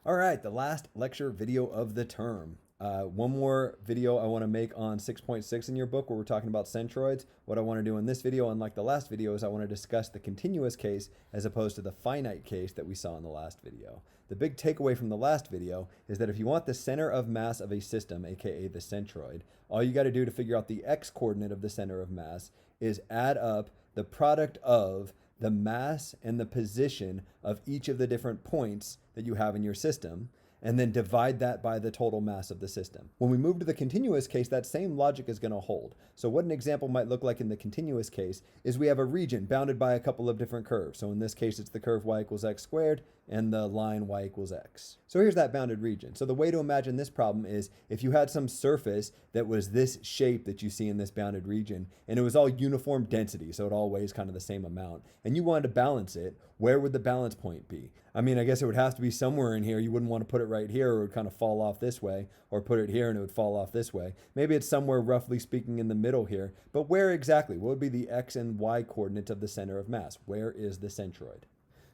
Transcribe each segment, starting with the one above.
All right, the last lecture video of the term. One more video I want to make on 6.6 in your book where we're talking about centroids. What I want to do in this video, unlike the last video, is I want to discuss the continuous case as opposed to the finite case that we saw in the last video. The big takeaway from the last video is that if you want the center of mass of a system, aka the centroid, all you got to do to figure out the x-coordinate of the center of mass is add up the product of the mass and the position of each of the different points that you have in your system, and then divide that by the total mass of the system. When we move to the continuous case, that same logic is going to hold. So what an example might look like in the continuous case is we have a region bounded by a couple of different curves. So in this case, it's the curve y equals x squared and the line y equals x. So here's that bounded region. So the way to imagine this problem is if you had some surface that was this shape that you see in this bounded region, and it was all uniform density, so it all weighs kind of the same amount, and you wanted to balance it, where would the balance point be? I mean, I guess it would have to be somewhere in here. You wouldn't want to put it right here or it would kind of fall off this way, or put it here and it would fall off this way. Maybe it's somewhere roughly speaking in the middle here, but where exactly? What would be the x and y coordinates of the center of mass? Where is the centroid?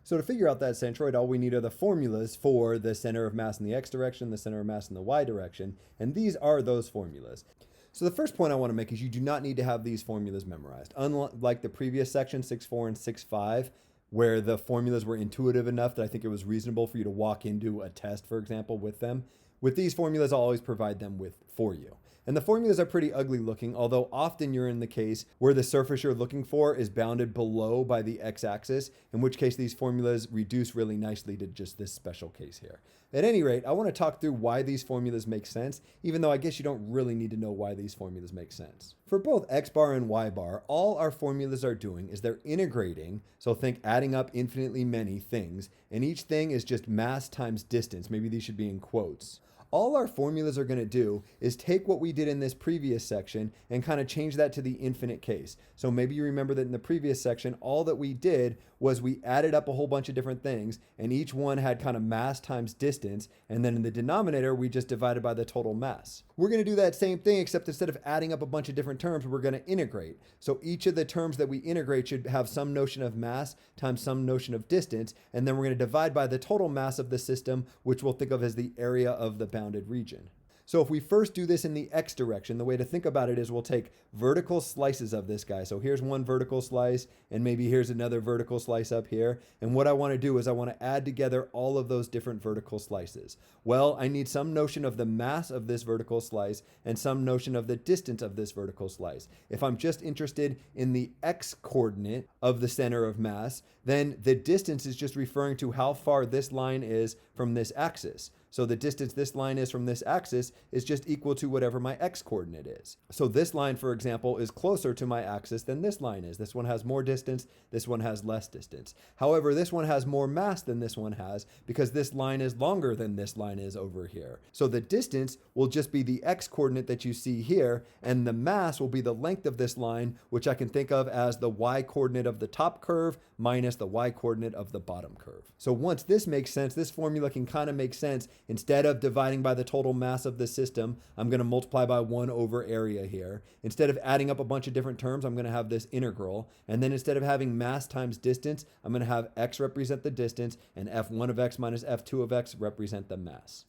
So to figure out that centroid, all we need are the formulas for the center of mass in the x direction, the center of mass in the y direction, and these are those formulas. So the first point I want to make is you do not need to have these formulas memorized. Unlike the previous section, 6.4 and 6.5, where the formulas were intuitive enough that I think it was reasonable for you to walk into a test, for example, with them. With these formulas, I'll always provide them for you. And the formulas are pretty ugly looking, although often you're in the case where the surface you're looking for is bounded below by the x-axis, in which case these formulas reduce really nicely to just this special case here. At any rate, I want to talk through why these formulas make sense, even though I guess you don't really need to know why these formulas make sense. For both x bar and y bar, all our formulas are doing is they're integrating, so think adding up infinitely many things, and each thing is just mass times distance. Maybe these should be in quotes. All our formulas are going to do is take what we did in this previous section and kind of change that to the infinite case. So maybe you remember that in the previous section, all that we did was we added up a whole bunch of different things, and each one had kind of mass times distance, and then in the denominator, we just divided by the total mass. We're going to do that same thing, except instead of adding up a bunch of different terms, we're going to integrate. So each of the terms that we integrate should have some notion of mass times some notion of distance, and then we're going to divide by the total mass of the system, which we'll think of as the area of the bounded region. So if we first do this in the x direction, the way to think about it is we'll take vertical slices of this guy. So here's one vertical slice, and maybe here's another vertical slice up here. And what I want to do is I want to add together all of those different vertical slices. Well, I need some notion of the mass of this vertical slice and some notion of the distance of this vertical slice. If I'm just interested in the x coordinate of the center of mass, then the distance is just referring to how far this line is from this axis. So the distance this line is from this axis is just equal to whatever my x coordinate is. So this line, for example, is closer to my axis than this line is. This one has more distance, this one has less distance. However, this one has more mass than this one has because this line is longer than this line is over here. So the distance will just be the x coordinate that you see here, and the mass will be the length of this line, which I can think of as the y coordinate of the top curve minus the y coordinate of the bottom curve. So once this makes sense, this formula can kind of make sense. Instead of dividing by the total mass of the system, I'm going to multiply by 1 over area here. Instead of adding up a bunch of different terms, I'm going to have this integral. And then instead of having mass times distance, I'm going to have x represent the distance and f1 of x minus f2 of x represent the mass.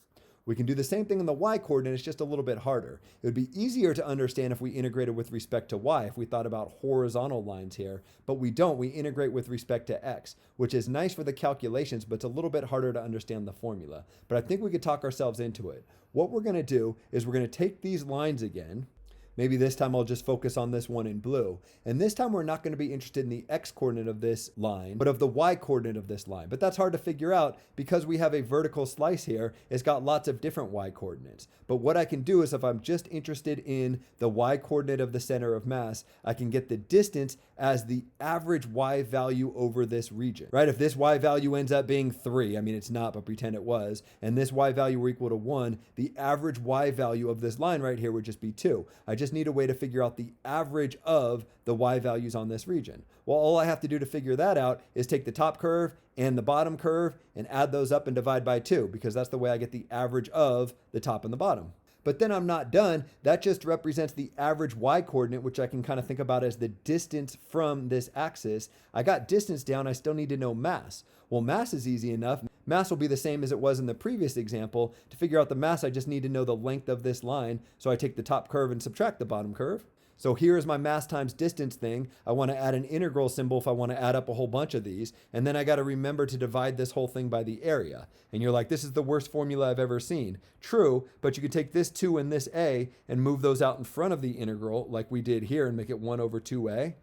We can do the same thing in the y coordinate, it's just a little bit harder. It would be easier to understand if we integrated with respect to y, if we thought about horizontal lines here, but we don't. We integrate with respect to x, which is nice for the calculations, but it's a little bit harder to understand the formula. But I think we could talk ourselves into it. What we're going to do is we're going to take these lines again. Maybe this time I'll just focus on this one in blue. And this time we're not going to be interested in the x coordinate of this line, but of the y coordinate of this line. But that's hard to figure out because we have a vertical slice here. It's got lots of different y coordinates. But what I can do is if I'm just interested in the y coordinate of the center of mass, I can get the distance as the average y value over this region, right? If this y value ends up being 3, I mean, it's not, but pretend it was, and this y value were equal to 1, the average y value of this line right here would just be 2. I just need a way to figure out the average of the y values on this region. Well, all I have to do to figure that out is take the top curve and the bottom curve and add those up and divide by 2, because that's the way I get the average of the top and the bottom. But then I'm not done. That just represents the average y coordinate, which I can kind of think about as the distance from this axis. I got distance down, I still need to know mass. Well, mass is easy enough. Mass will be the same as it was in the previous example. To figure out the mass, I just need to know the length of this line. So I take the top curve and subtract the bottom curve. So here is my mass times distance thing. I want to add an integral symbol if I want to add up a whole bunch of these. And then I got to remember to divide this whole thing by the area. And you're like, this is the worst formula I've ever seen. True, but you could take this 2 and this a and move those out in front of the integral like we did here and make it 1 over 2a.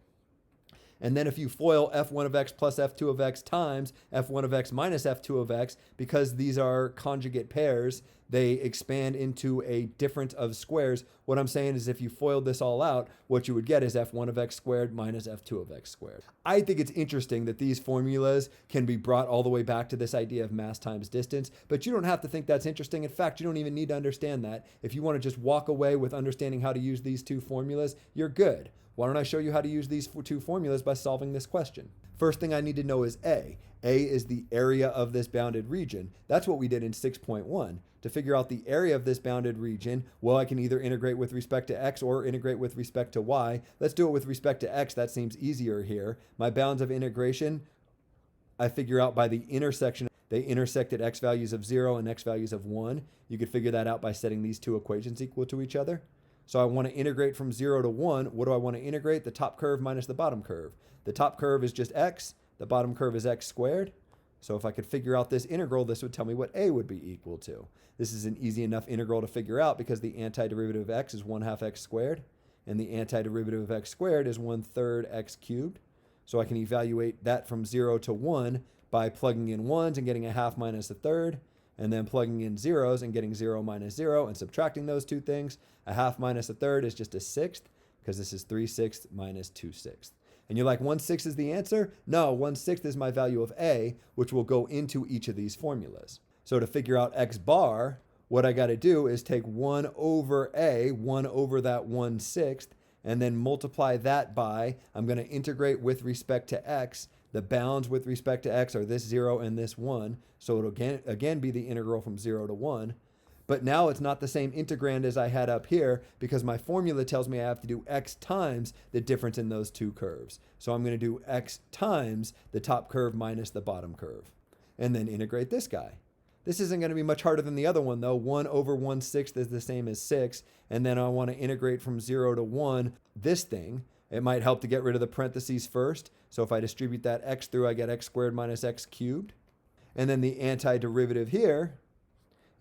And then if you FOIL f1 of x plus f2 of x times f1 of x minus f2 of x, because these are conjugate pairs, they expand into a difference of squares. What I'm saying is if you FOILed this all out, what you would get is f1 of x squared minus f2 of x squared. I think it's interesting that these formulas can be brought all the way back to this idea of mass times distance, but you don't have to think that's interesting. In fact, you don't even need to understand that. If you want to just walk away with understanding how to use these two formulas, you're good. Why don't I show you how to use these two formulas by solving this question? First thing I need to know is A. A is the area of this bounded region. That's what we did in 6.1. To figure out the area of this bounded region, well, I can either integrate with respect to x or integrate with respect to y. Let's do it with respect to x. That seems easier here. My bounds of integration, I figure out by the intersection. They intersect at x values of 0 and x values of 1. You could figure that out by setting these two equations equal to each other. So I want to integrate from 0 to 1. What do I want to integrate? The top curve minus the bottom curve. The top curve is just x. The bottom curve is x squared. So if I could figure out this integral, this would tell me what a would be equal to. This is an easy enough integral to figure out because the antiderivative of x is 1/2 x squared, and the antiderivative of x squared is 1/3 x cubed. So I can evaluate that from 0 to 1 by plugging in 1s and getting 1/2 minus 1/3. And then plugging in zeros and getting 0 minus 0 and subtracting those two things. 1/2 minus 1/3 is just 1/6 because this is 3/6 minus 2/6. And you're like, 1/6 is the answer? No, 1/6 is my value of a, which will go into each of these formulas. So to figure out x bar, what I got to do is take 1 over a, 1 over that 1/6, and then multiply that by, I'm going to integrate with respect to x. The bounds with respect to x are this 0 and this 1. So it'll again be the integral from 0 to 1. But now it's not the same integrand as I had up here because my formula tells me I have to do x times the difference in those two curves. So I'm going to do x times the top curve minus the bottom curve. And then integrate this guy. This isn't going to be much harder than the other one though. 1 over 1/6 is the same as 6. And then I want to integrate from 0 to 1 this thing. It might help to get rid of the parentheses first. So if I distribute that x through, I get x squared minus x cubed. And then the antiderivative here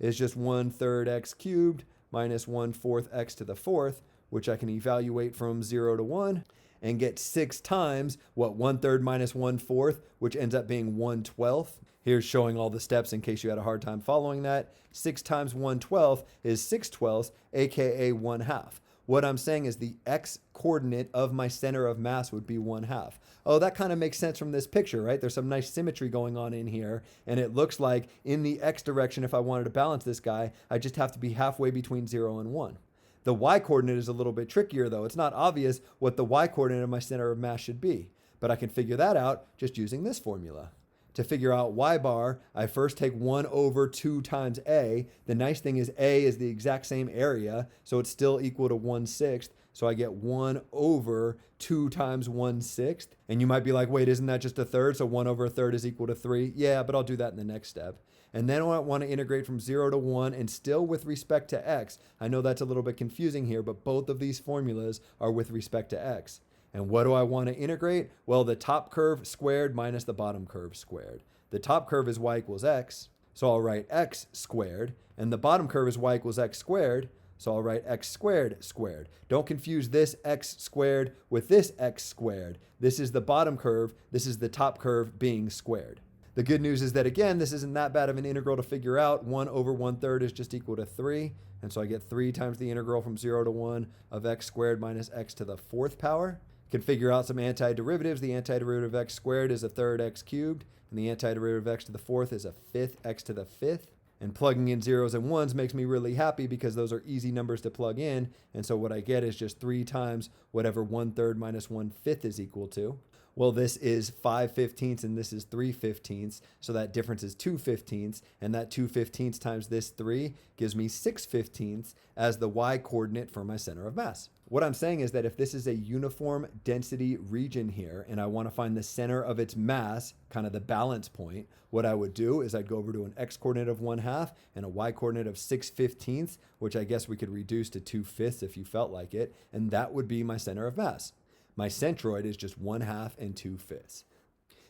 is just 1/3 x cubed minus 1/4 x to the 4th, which I can evaluate from 0 to 1 and get 6 times what 1/3 minus 1/4, which ends up being 1/12. Here's showing all the steps in case you had a hard time following that. 6 times 1/12 is 6/12, aka 1/2. What I'm saying is the x coordinate of my center of mass would be 1/2. Oh, that kind of makes sense from this picture, right? There's some nice symmetry going on in here. And it looks like in the x direction, if I wanted to balance this guy, I just have to be halfway between 0 and 1. The y coordinate is a little bit trickier though. It's not obvious what the y coordinate of my center of mass should be. But I can figure that out just using this formula. To figure out y bar, I first take 1 over 2 times a. The nice thing is a is the exact same area, so it's still equal to 1/6. So I get 1 over 2 times 1/6. And you might be like, wait, isn't that just 1/3? So 1 over 1/3 is equal to 3. Yeah, but I'll do that in the next step. And then I want to integrate from 0 to 1 and still with respect to x. I know that's a little bit confusing here, but both of these formulas are with respect to x. And what do I want to integrate? Well, the top curve squared minus the bottom curve squared. The top curve is y equals x, so I'll write x squared. And the bottom curve is y equals x squared, so I'll write x squared squared. Don't confuse this x squared with this x squared. This is the bottom curve. This is the top curve being squared. The good news is that, again, this isn't that bad of an integral to figure out. 1 over 1/3 is just equal to 3. And so I get 3 times the integral from 0 to 1 of x squared minus x to the 4th power. Can figure out some antiderivatives. The antiderivative of x squared is 1/3 x cubed, and the antiderivative of x to the 4th is 1/5 x to the 5th. And plugging in zeros and ones makes me really happy because those are easy numbers to plug in. And so what I get is just 3 times whatever 1/3 minus 1/5 is equal to. Well, this is 5/15 and this is 3/15. So that difference is 2/15. And that 2/15 times this 3 gives me 6/15 as the y coordinate for my center of mass. What I'm saying is that if this is a uniform density region here and I want to find the center of its mass, kind of the balance point, what I would do is I'd go over to an x coordinate of 1/2 and a y coordinate of 6/15, which I guess we could reduce to 2/5 if you felt like it, and that would be my center of mass. My centroid is just 1/2 and 2/5.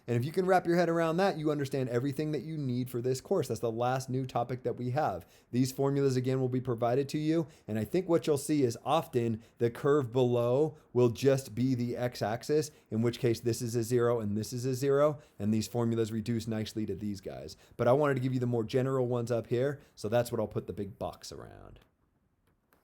And if you can wrap your head around that, you understand everything that you need for this course. That's the last new topic that we have. These formulas, again, will be provided to you. And I think what you'll see is often the curve below will just be the x-axis, in which case this is a 0 and this is a 0. And these formulas reduce nicely to these guys. But I wanted to give you the more general ones up here. So that's what I'll put the big box around.